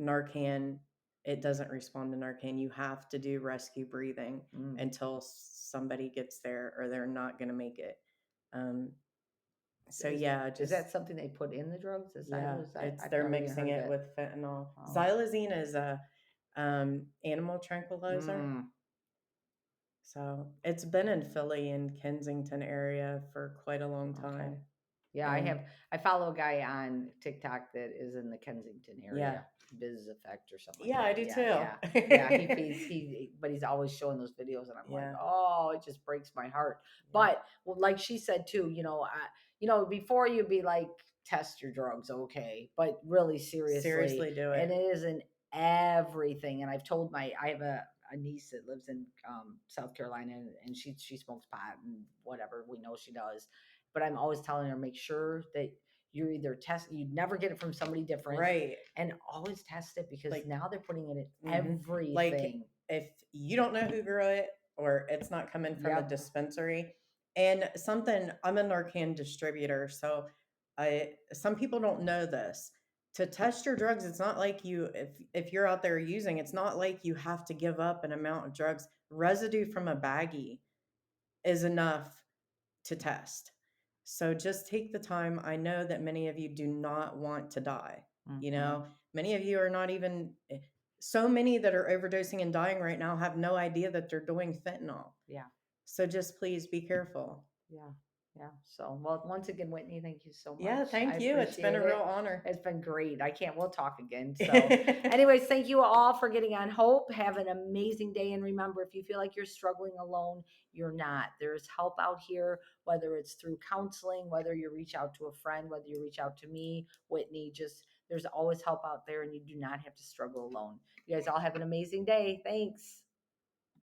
Narcan, it doesn't respond to Narcan. You have to do rescue breathing Mm. until somebody gets there, or they're not going to make it. Um, so Is yeah, is just that something they put in the drugs? The yeah, xylose? it's I've they're never even mixing heard of it it. with fentanyl. Oh. Xylazine is a animal tranquilizer. Mm. So it's been in Philly and Kensington area for quite a long Okay. time. Yeah, And I follow a guy on TikTok that is in the Kensington yeah, area, Biz Effect or something like yeah, I that. do Yeah, too. yeah. Yeah, but he's always showing those videos, and I'm like, Yeah, oh, it just breaks my heart. yeah. But well, like she said too, before you be like, test your drugs, okay, but really seriously, Seriously do and it. it is in everything. And I have a niece that lives in South Carolina, and she smokes pot and whatever. We know she does, but I'm always telling her, make sure that you're either you never get it from somebody different, Right. and always test it, because Like, now they're putting it in like everything. if you don't know who grew it, or it's not coming from a Yep. dispensary. And something, I'm a Narcan distributor, so some people don't know this. To test your drugs, it's not like if you're out there using, it's not like you have to give up an amount of drugs. Residue from a baggie is enough to test. So just take the time. I know that many of you do not want to die. Mm-hmm. Many of you are not even, so many that are overdosing and dying right now have no idea that they're doing fentanyl. Yeah. So just please be careful. Yeah. Yeah. So, well, once again, Whitney, thank you so Yeah, much. I thank you. It's been appreciate a real it. honor. It's been great. We'll talk again. So, anyways, thank you all for getting on Hope. Have an amazing day. And remember, if you feel like you're struggling alone, you're not. There's help out here, whether it's through counseling, whether you reach out to a friend, whether you reach out to me, Whitney, just there's always help out there and you do not have to struggle alone. You guys all have an amazing day. Thanks.